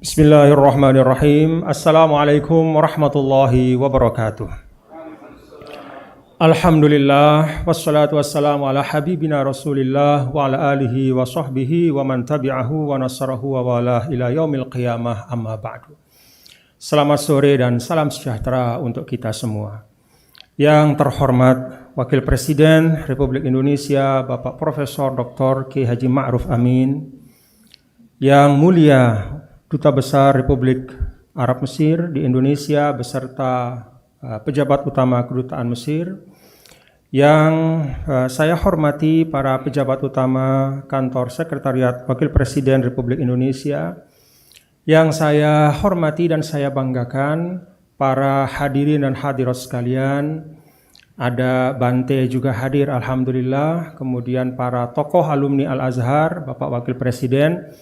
Bismillahirrahmanirrahim. Assalamualaikum warahmatullahi wabarakatuh. Alhamdulillah wassalatu wassalamu ala habibina Rasulillah wa ala alihi wa sahbihi wa man tabi'ahu wa nasarahu wa walah ila yaumil qiyamah, amma ba'du. Selamat sore dan salam sejahtera untuk kita semua. Yang terhormat Wakil Presiden Republik Indonesia Bapak Profesor Dr. Kiai Haji Ma'ruf Amin, yang mulia Duta Besar Republik Arab Mesir di Indonesia beserta pejabat utama Kedutaan Mesir, yang saya hormati para pejabat utama Kantor Sekretariat Wakil Presiden Republik Indonesia, yang saya hormati dan saya banggakan para hadirin dan hadirat sekalian. Ada Bante juga hadir, alhamdulillah. Kemudian para tokoh alumni Al-Azhar, Bapak Wakil Presiden,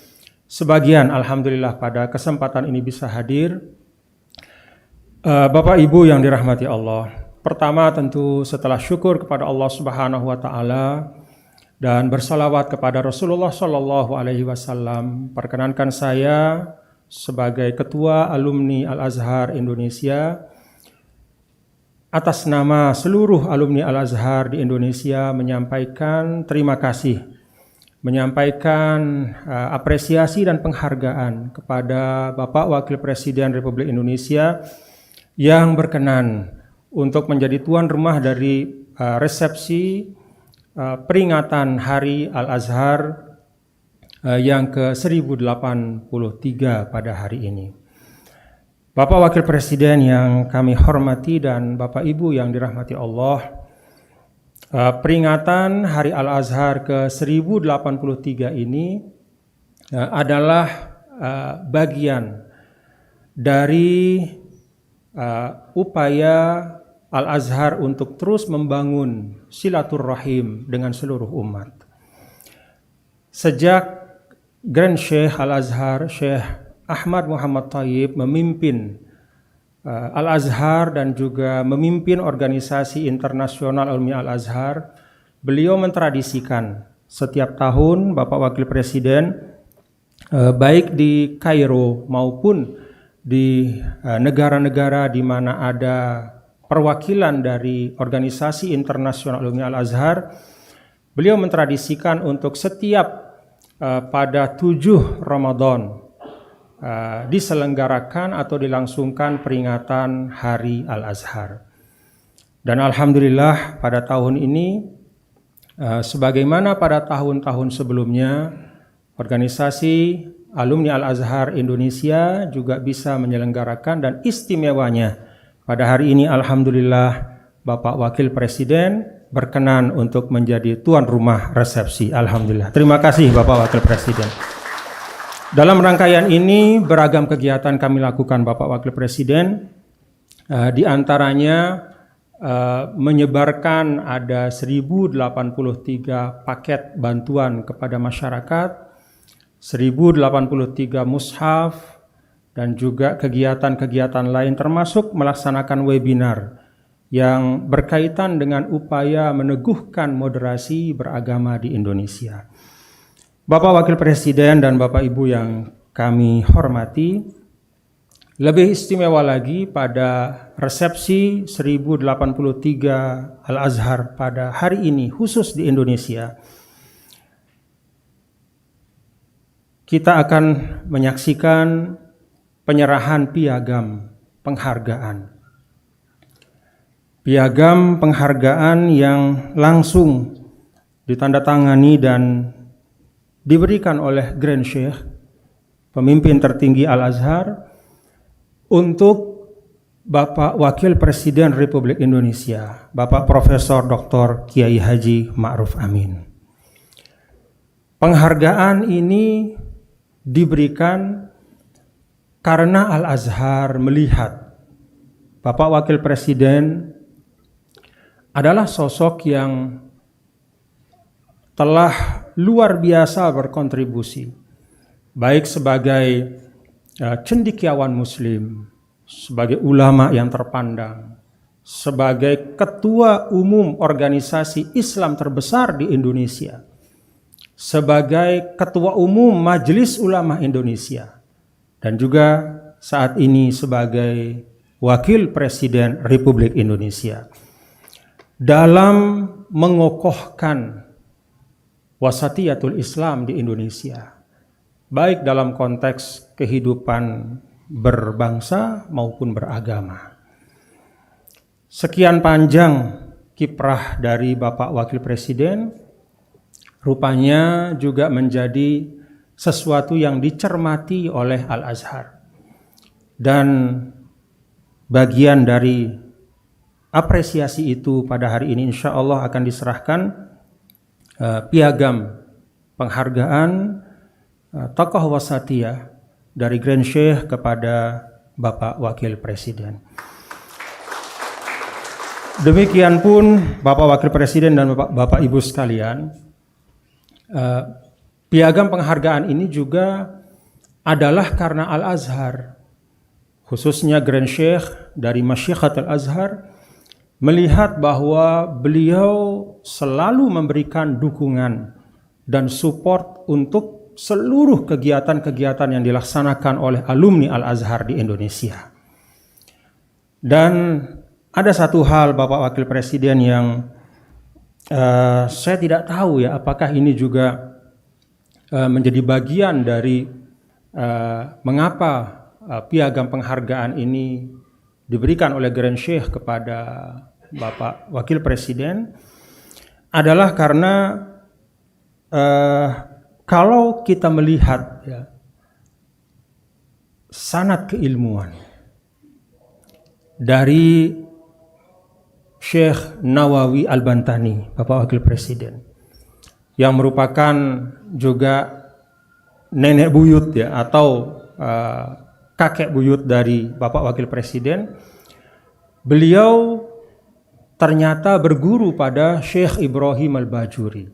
sebagian alhamdulillah pada kesempatan ini bisa hadir. Bapak Ibu yang dirahmati Allah, pertama tentu setelah syukur kepada Allah Subhanahu wa taala dan bersalawat kepada Rasulullah sallallahu alaihi wasallam, perkenankan saya sebagai Ketua Alumni Al-Azhar Indonesia atas nama seluruh alumni Al-Azhar di Indonesia menyampaikan terima kasih, menyampaikan apresiasi dan penghargaan kepada Bapak Wakil Presiden Republik Indonesia yang berkenan untuk menjadi tuan rumah dari resepsi peringatan Hari Al-Azhar yang ke-1083 pada hari ini. Bapak Wakil Presiden yang kami hormati dan Bapak Ibu yang dirahmati Allah, peringatan Hari Al-Azhar ke-1083 ini adalah bagian dari upaya Al-Azhar untuk terus membangun silaturahim dengan seluruh umat. Sejak Grand Sheikh Al-Azhar, Syekh Ahmad Muhammad Thayyib memimpin Al-Azhar dan juga memimpin organisasi internasional Alumni Al-Azhar, beliau mentradisikan setiap tahun Bapak Wakil Presiden baik di Kairo maupun di negara-negara di mana ada perwakilan dari organisasi internasional Alumni Al-Azhar, beliau mentradisikan untuk setiap pada 7 Ramadan diselenggarakan atau dilangsungkan peringatan Hari Al-Azhar. Dan alhamdulillah pada tahun ini sebagaimana pada tahun-tahun sebelumnya, organisasi Alumni Al-Azhar Indonesia juga bisa menyelenggarakan, dan istimewanya pada hari ini alhamdulillah Bapak Wakil Presiden berkenan untuk menjadi tuan rumah resepsi. Alhamdulillah. Terima kasih Bapak Wakil Presiden. Dalam rangkaian ini beragam kegiatan kami lakukan Bapak Wakil Presiden, di antaranya menyebarkan ada 1083 paket bantuan kepada masyarakat, 1083 mushaf, dan juga kegiatan-kegiatan lain termasuk melaksanakan webinar yang berkaitan dengan upaya meneguhkan moderasi beragama di Indonesia. Bapak Wakil Presiden dan Bapak Ibu yang kami hormati, lebih istimewa lagi pada resepsi 1083 Al-Azhar pada hari ini khusus di Indonesia, kita akan menyaksikan penyerahan piagam penghargaan. Piagam penghargaan yang langsung ditandatangani dan diberikan oleh Grand Sheikh, pemimpin tertinggi Al-Azhar, untuk Bapak Wakil Presiden Republik Indonesia, Bapak Profesor Dr. Kiai Haji Ma'ruf Amin. Penghargaan ini diberikan karena Al-Azhar melihat Bapak Wakil Presiden adalah sosok yang telah luar biasa berkontribusi, baik sebagai cendekiawan Muslim, sebagai ulama yang terpandang, sebagai ketua umum organisasi Islam terbesar di Indonesia, sebagai ketua umum Majelis Ulama Indonesia, dan juga saat ini sebagai Wakil Presiden Republik Indonesia dalam mengokohkan wasatiyatul Islam di Indonesia, baik dalam konteks kehidupan berbangsa maupun beragama. Sekian panjang kiprah dari Bapak Wakil Presiden, rupanya juga menjadi sesuatu yang dicermati oleh Al-Azhar. Dan bagian dari apresiasi itu pada hari ini insya Allah akan diserahkan piagam penghargaan tokoh wasatiyah dari Grand Sheikh kepada Bapak Wakil Presiden. Demikian pun Bapak Wakil Presiden dan Bapak Ibu sekalian, piagam penghargaan ini juga adalah karena Al-Azhar, khususnya Grand Sheikh dari Masyikhat Al-Azhar, melihat bahwa beliau selalu memberikan dukungan dan support untuk seluruh kegiatan-kegiatan yang dilaksanakan oleh alumni Al-Azhar di Indonesia. Dan ada satu hal Bapak Wakil Presiden yang saya tidak tahu ya, apakah ini juga menjadi bagian dari mengapa piagam penghargaan ini diberikan oleh Grand Sheikh kepada Bapak Wakil Presiden, adalah karena kalau kita melihat ya, sanad keilmuan dari Syekh Nawawi Al-Bantani, Bapak Wakil Presiden, yang merupakan juga nenek buyut ya, atau kakek buyut dari Bapak Wakil Presiden. Beliau ternyata berguru pada Syekh Ibrahim Al-Bajuri,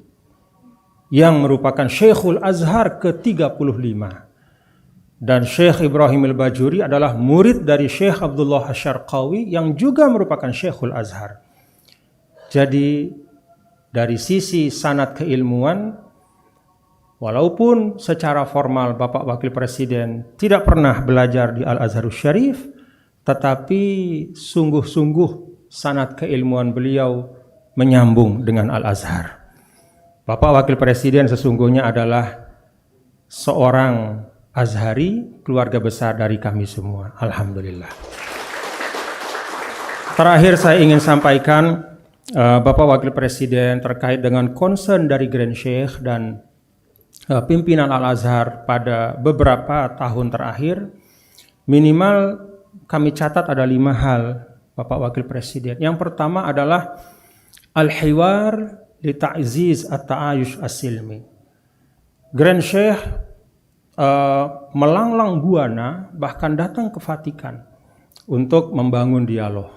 yang merupakan Syekhul Azhar ke-35. Dan Syekh Ibrahim Al-Bajuri adalah murid dari Syekh Abdullah Asy-Syarqawi yang juga merupakan Syekhul Azhar. Jadi dari sisi sanad keilmuan, walaupun secara formal Bapak Wakil Presiden tidak pernah belajar di Al-Azharus Syarif, tetapi sungguh-sungguh sanad keilmuan beliau menyambung dengan Al-Azhar. Bapak Wakil Presiden sesungguhnya adalah seorang Azhari, keluarga besar dari kami semua. Alhamdulillah. Terakhir saya ingin sampaikan Bapak Wakil Presiden terkait dengan concern dari Grand Sheikh dan pimpinan Al-Azhar pada beberapa tahun terakhir. Minimal kami catat ada 5 hal Bapak Wakil Presiden. Yang pertama adalah al-hiwar li ta'ziz at-ta'ayush as-silmi. Grand Sheikh melanglang buana, bahkan datang ke Vatikan untuk membangun dialog,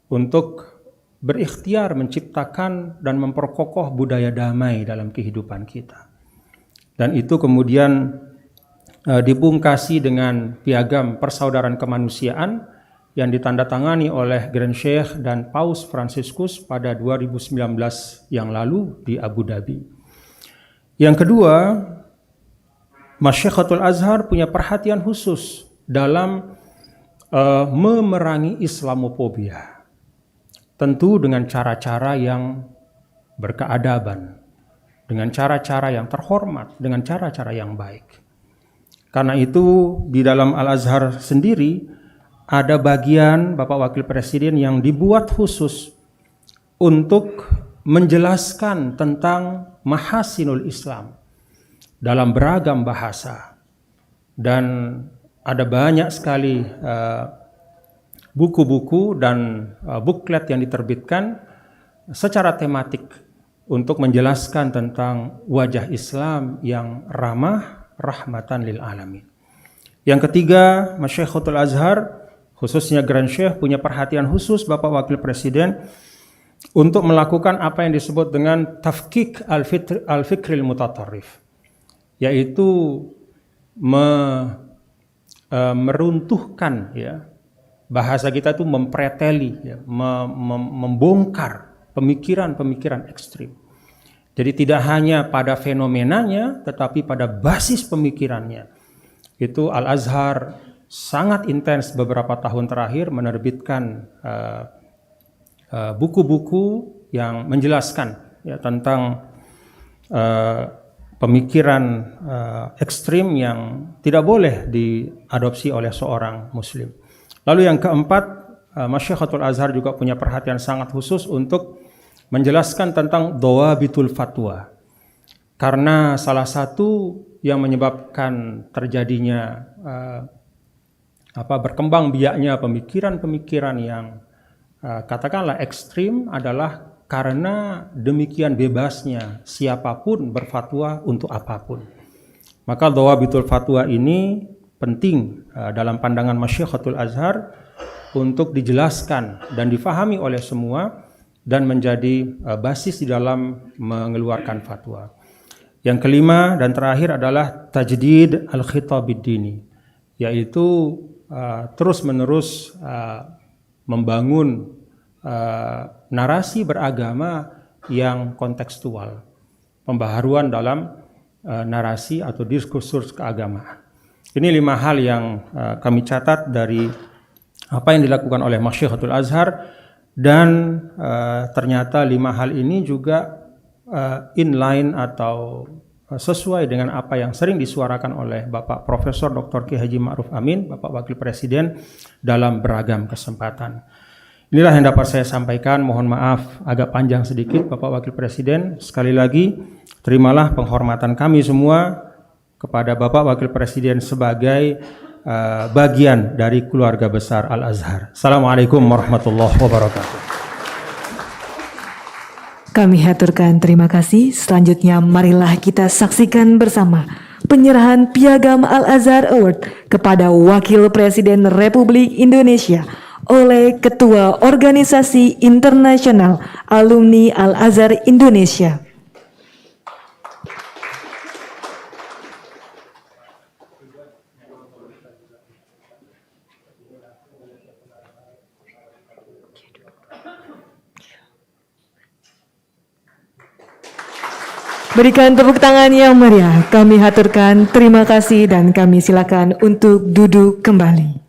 untuk berikhtiar menciptakan dan memperkokoh budaya damai dalam kehidupan kita. Dan itu kemudian dipungkasi dengan piagam persaudaraan kemanusiaan yang ditandatangani oleh Grand Sheikh dan Paus Fransiskus pada 2019 yang lalu di Abu Dhabi. Yang kedua, Masyikhatul Azhar punya perhatian khusus dalam memerangi Islamofobia. Tentu dengan cara-cara yang berkeadaban, dengan cara-cara yang terhormat, dengan cara-cara yang baik. Karena itu di dalam Al-Azhar sendiri ada bagian Bapak Wakil Presiden yang dibuat khusus untuk menjelaskan tentang mahasinul Islam dalam beragam bahasa. Dan ada banyak sekali buku-buku dan buklet yang diterbitkan secara tematik untuk menjelaskan tentang wajah Islam yang ramah, rahmatan lil alamin. Yang ketiga, Masyikhatul Azhar, khususnya Grand Sheikh, punya perhatian khusus Bapak Wakil Presiden untuk melakukan apa yang disebut dengan tafkik al-fikril mutatarrif, yaitu meruntuhkan ya, bahasa kita itu mempreteli ya, membongkar pemikiran-pemikiran ekstrim. Jadi tidak hanya pada fenomenanya tetapi pada basis pemikirannya itu Al-Azhar sangat intens beberapa tahun terakhir menerbitkan buku-buku yang menjelaskan ya tentang pemikiran ekstrim yang tidak boleh diadopsi oleh seorang muslim. Lalu yang keempat, Masyaikhatul Azhar juga punya perhatian sangat khusus untuk menjelaskan tentang dawabitul fatwa. Karena salah satu yang menyebabkan terjadinya berkembang biaknya pemikiran-pemikiran yang katakanlah ekstrim adalah karena demikian bebasnya siapapun berfatwa untuk apapun. Maka dawabitul fatwa ini penting dalam pandangan Masyaikhatul Azhar untuk dijelaskan dan difahami oleh semua dan menjadi basis di dalam mengeluarkan fatwa. Yang kelima dan terakhir adalah tajdid al-khitab ad-dini, yaitu terus-menerus membangun narasi beragama yang kontekstual, pembaharuan dalam narasi atau diskursus keagamaan. Ini 5 hal yang kami catat dari apa yang dilakukan oleh Masyaikhatul Azhar, dan ternyata 5 hal ini juga inline atau sesuai dengan apa yang sering disuarakan oleh Bapak Profesor Dr. Kiai Haji Ma'ruf Amin, Bapak Wakil Presiden, dalam beragam kesempatan. Inilah yang dapat saya sampaikan. Mohon maaf agak panjang sedikit, Bapak Wakil Presiden. Sekali lagi, terimalah penghormatan kami semua kepada Bapak Wakil Presiden sebagai bagian dari keluarga besar Al-Azhar. Assalamualaikum warahmatullahi wabarakatuh. Kami haturkan terima kasih. Selanjutnya marilah kita saksikan bersama penyerahan Piagam Al-Azhar Award kepada Wakil Presiden Republik Indonesia oleh Ketua Organisasi Internasional Alumni Al-Azhar Indonesia. Berikan tepuk tangan yang meriah. Kami haturkan terima kasih dan kami silakan untuk duduk kembali.